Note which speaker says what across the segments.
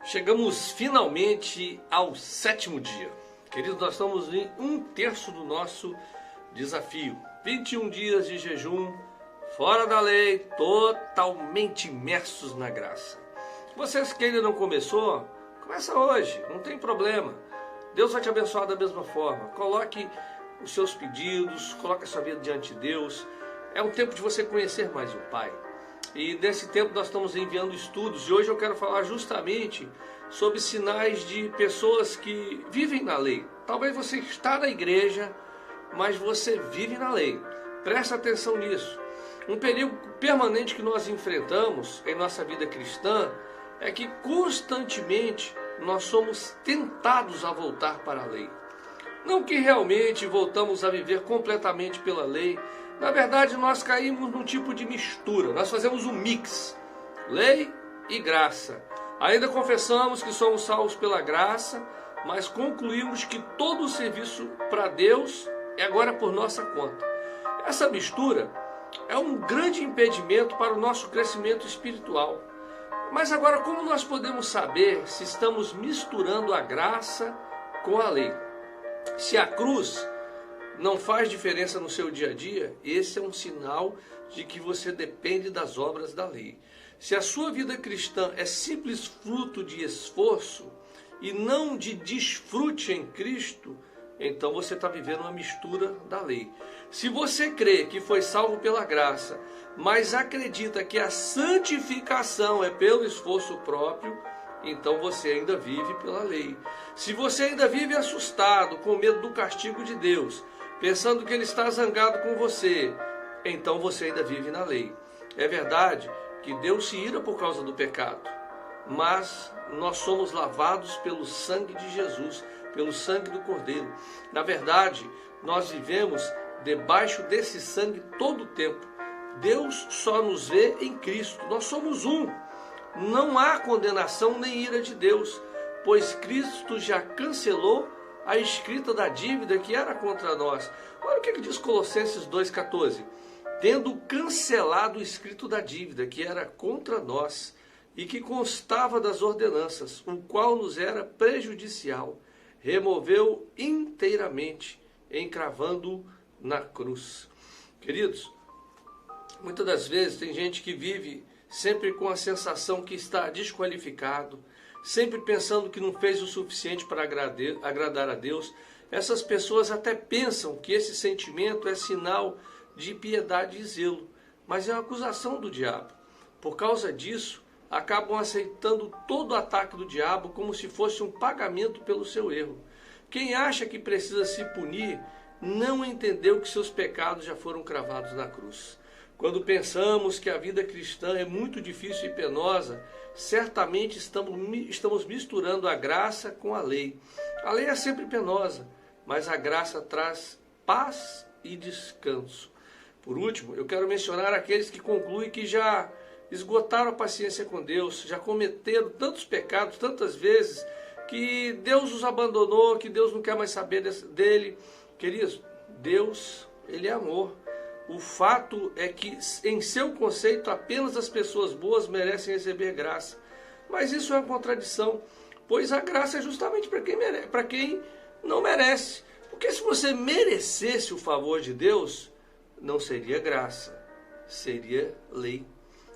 Speaker 1: Chegamos finalmente ao 7º dia. Queridos, nós estamos em 1/3 do nosso desafio. 21 dias de jejum, fora da lei, totalmente imersos na graça. Se vocês que ainda não começou, começa hoje, não tem problema. Deus vai te abençoar da mesma forma. Coloque os seus pedidos, coloque a sua vida diante de Deus. É um tempo de você conhecer mais o Pai. E nesse tempo nós estamos enviando estudos. E hoje eu quero falar justamente sobre sinais de pessoas que vivem na lei. Talvez você está na igreja, mas você vive na lei. Presta atenção nisso. Um perigo permanente que nós enfrentamos em nossa vida cristã é que constantemente nós somos tentados a voltar para a lei. Não que realmente voltamos a viver completamente pela lei. Na verdade, nós caímos num tipo de mistura. Nós fazemos um mix, lei e graça. Ainda confessamos que somos salvos pela graça, mas concluímos que todo o serviço para Deus é agora por nossa conta. Essa mistura é um grande impedimento para o nosso crescimento espiritual. Mas agora, como nós podemos saber se estamos misturando a graça com a lei? Se a cruz não faz diferença no seu dia a dia, esse é um sinal de que você depende das obras da lei. Se a sua vida cristã é simples fruto de esforço e não de desfrute em Cristo, então você está vivendo uma mistura da lei. Se você crê que foi salvo pela graça, mas acredita que a santificação é pelo esforço próprio, então você ainda vive pela lei. Se você ainda vive assustado, com medo do castigo de Deus, pensando que Ele está zangado com você, então você ainda vive na lei. É verdade que Deus se ira por causa do pecado, mas nós somos lavados pelo sangue de Jesus, pelo sangue do Cordeiro. Na verdade, nós vivemos debaixo desse sangue todo o tempo. Deus só nos vê em Cristo. Nós somos um. Não há condenação nem ira de Deus, pois Cristo já cancelou a escrita da dívida que era contra nós. Olha o que diz Colossenses 2,14. Tendo cancelado o escrito da dívida que era contra nós e que constava das ordenanças, o qual nos era prejudicial, removeu inteiramente, encravando-o na cruz. Queridos, muitas das vezes tem gente que vive sempre com a sensação que está desqualificado, sempre pensando que não fez o suficiente para agradar a Deus. Essas pessoas até pensam que esse sentimento é sinal de piedade e zelo, mas é uma acusação do diabo. Por causa disso, acabam aceitando todo o ataque do diabo como se fosse um pagamento pelo seu erro. Quem acha que precisa se punir, não entendeu que seus pecados já foram cravados na cruz. Quando pensamos que a vida cristã é muito difícil e penosa, certamente estamos misturando a graça com a lei. A lei é sempre penosa, mas a graça traz paz e descanso. Por último, eu quero mencionar aqueles que concluem que já esgotaram a paciência com Deus, já cometeram tantos pecados, tantas vezes, que Deus os abandonou, que Deus não quer mais saber dele. Queridos, Deus, Ele é amor. O fato é que, em seu conceito, apenas as pessoas boas merecem receber graça. Mas isso é uma contradição, pois a graça é justamente para quem não merece. Porque se você merecesse o favor de Deus, não seria graça, seria lei.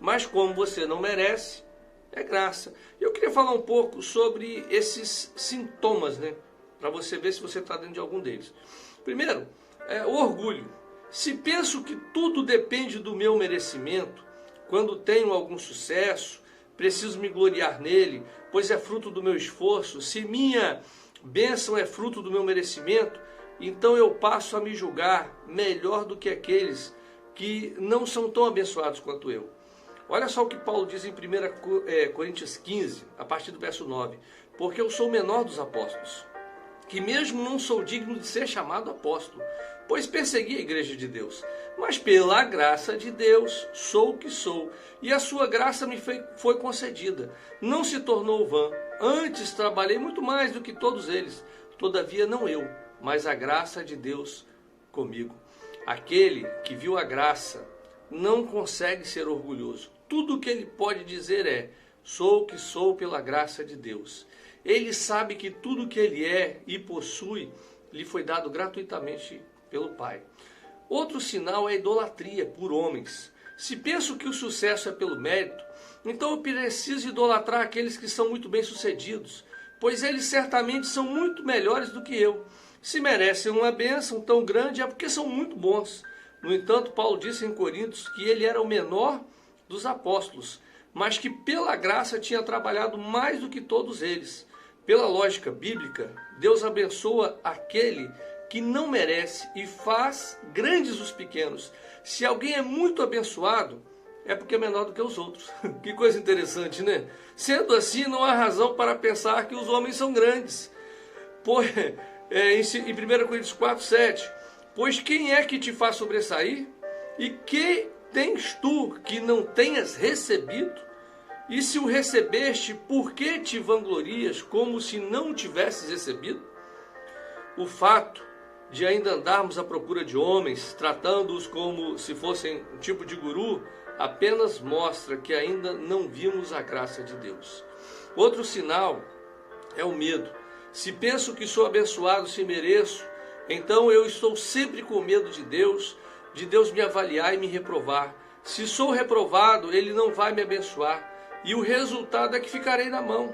Speaker 1: Mas como você não merece, é graça. Eu queria falar um pouco sobre esses sintomas, para você ver se você está dentro de algum deles. Primeiro, o orgulho. Se penso que tudo depende do meu merecimento, quando tenho algum sucesso, preciso me gloriar nele, pois é fruto do meu esforço. Se minha bênção é fruto do meu merecimento, então eu passo a me julgar melhor do que aqueles que não são tão abençoados quanto eu. Olha só o que Paulo diz em 1 Coríntios 15, a partir do verso 9. Porque eu sou o menor dos apóstolos, que mesmo não sou digno de ser chamado apóstolo, pois persegui a igreja de Deus. Mas pela graça de Deus sou o que sou, e a sua graça me foi concedida. Não se tornou vã, antes trabalhei muito mais do que todos eles. Todavia não eu, mas a graça de Deus comigo. Aquele que viu a graça não consegue ser orgulhoso. Tudo o que ele pode dizer é: sou o que sou pela graça de Deus. Ele sabe que tudo que ele é e possui lhe foi dado gratuitamente pelo Pai. Outro sinal é a idolatria por homens. Se penso que o sucesso é pelo mérito, então eu preciso idolatrar aqueles que são muito bem-sucedidos, pois eles certamente são muito melhores do que eu. Se merecem uma bênção tão grande é porque são muito bons. No entanto, Paulo disse em Coríntios que ele era o menor dos apóstolos, mas que pela graça tinha trabalhado mais do que todos eles. Pela lógica bíblica, Deus abençoa aquele que não merece e faz grandes os pequenos. Se alguém é muito abençoado, é porque é menor do que os outros. Que coisa interessante, né? Sendo assim, não há razão para pensar que os homens são grandes. Em 1 Coríntios 4, 7, pois quem é que te faz sobressair? E que tens tu que não tenhas recebido? E se o recebeste, por que te vanglorias como se não o tivesses recebido? O fato de ainda andarmos à procura de homens, tratando-os como se fossem um tipo de guru, apenas mostra que ainda não vimos a graça de Deus. Outro sinal é o medo. Se penso que sou abençoado, se mereço, então eu estou sempre com medo de Deus me avaliar e me reprovar. Se sou reprovado, Ele não vai me abençoar. E o resultado é que ficarei na mão.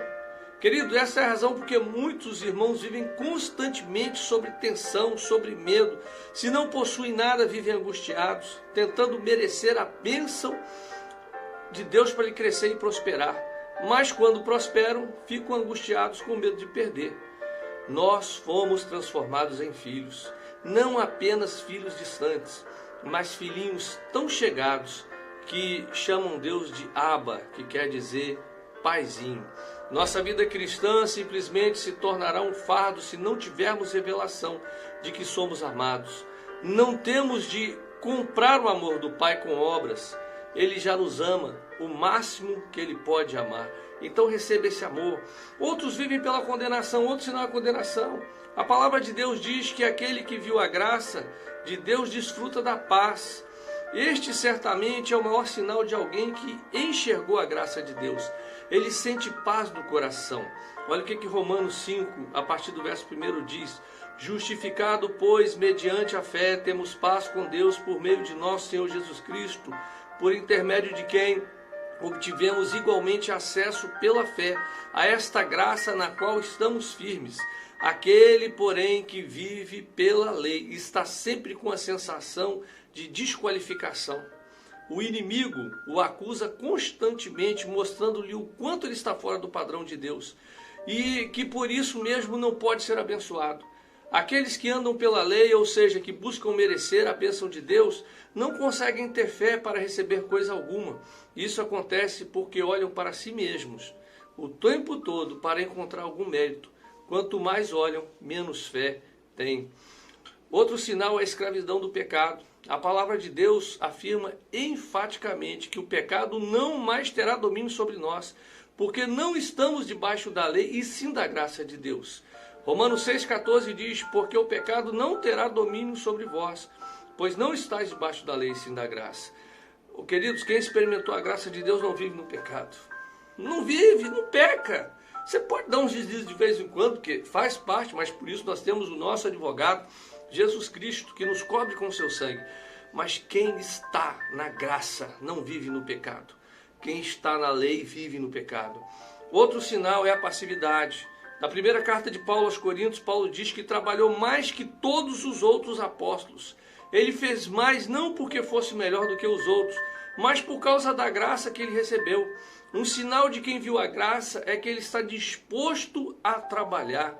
Speaker 1: Querido, essa é a razão porque muitos irmãos vivem constantemente sobre tensão, sobre medo. Se não possuem nada, vivem angustiados, tentando merecer a bênção de Deus para lhe crescer e prosperar. Mas quando prosperam, ficam angustiados com medo de perder. Nós fomos transformados em filhos, não apenas filhos distantes, mas filhinhos tão chegados que chamam Deus de Abba, que quer dizer paizinho. Nossa vida cristã simplesmente se tornará um fardo se não tivermos revelação de que somos amados. Não temos de comprar o amor do Pai com obras. Ele já nos ama o máximo que Ele pode amar. Então receba esse amor. Outros vivem pela condenação, outro sinal é a condenação. A palavra de Deus diz que aquele que viu a graça de Deus desfruta da paz. Este certamente é o maior sinal de alguém que enxergou a graça de Deus. Ele sente paz no coração. Olha o que Romanos 5, a partir do verso 1 diz: justificado, pois, mediante a fé, temos paz com Deus por meio de nosso Senhor Jesus Cristo, por intermédio de quem obtivemos igualmente acesso pela fé a esta graça na qual estamos firmes. Aquele, porém, que vive pela lei está sempre com a sensação de desqualificação. O inimigo o acusa constantemente, mostrando-lhe o quanto ele está fora do padrão de Deus e que por isso mesmo não pode ser abençoado. Aqueles que andam pela lei, ou seja, que buscam merecer a bênção de Deus, não conseguem ter fé para receber coisa alguma. Isso acontece porque olham para si mesmos o tempo todo para encontrar algum mérito. Quanto mais olham, menos fé têm. Outro sinal é a escravidão do pecado. A palavra de Deus afirma enfaticamente que o pecado não mais terá domínio sobre nós, porque não estamos debaixo da lei e sim da graça de Deus. Romanos 6,14 diz: porque o pecado não terá domínio sobre vós, pois não estáis debaixo da lei e sim da graça. Queridos, quem experimentou a graça de Deus não vive no pecado. Não vive, não peca. Você pode dar uns deslizes de vez em quando, porque faz parte, mas por isso nós temos o nosso advogado, Jesus Cristo, que nos cobre com o seu sangue. Mas quem está na graça não vive no pecado. Quem está na lei vive no pecado. Outro sinal é a passividade. Na primeira carta de Paulo aos Coríntios, Paulo diz que trabalhou mais que todos os outros apóstolos. Ele fez mais não porque fosse melhor do que os outros, mas por causa da graça que ele recebeu. Um sinal de quem viu a graça é que ele está disposto a trabalhar.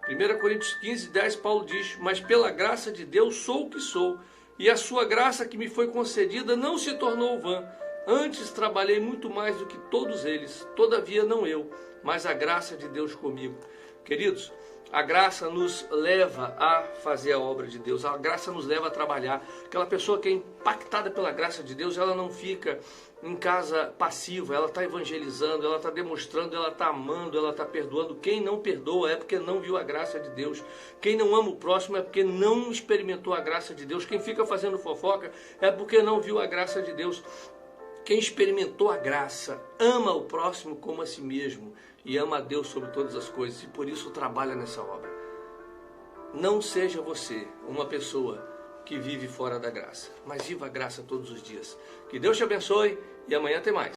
Speaker 1: 1 Coríntios 15, 10, Paulo diz: mas pela graça de Deus sou o que sou, e a sua graça que me foi concedida não se tornou vã. Antes trabalhei muito mais do que todos eles, todavia não eu, mas a graça de Deus comigo. Queridos, a graça nos leva a fazer a obra de Deus, a graça nos leva a trabalhar. Aquela pessoa que é impactada pela graça de Deus, ela não fica em casa passiva, ela está evangelizando, ela está demonstrando, ela está amando, ela está perdoando. Quem não perdoa é porque não viu a graça de Deus. Quem não ama o próximo é porque não experimentou a graça de Deus. Quem fica fazendo fofoca é porque não viu a graça de Deus. Quem experimentou a graça ama o próximo como a si mesmo e ama a Deus sobre todas as coisas e por isso trabalha nessa obra. Não seja você uma pessoa que vive fora da graça, mas viva a graça todos os dias. Que Deus te abençoe e amanhã tem mais.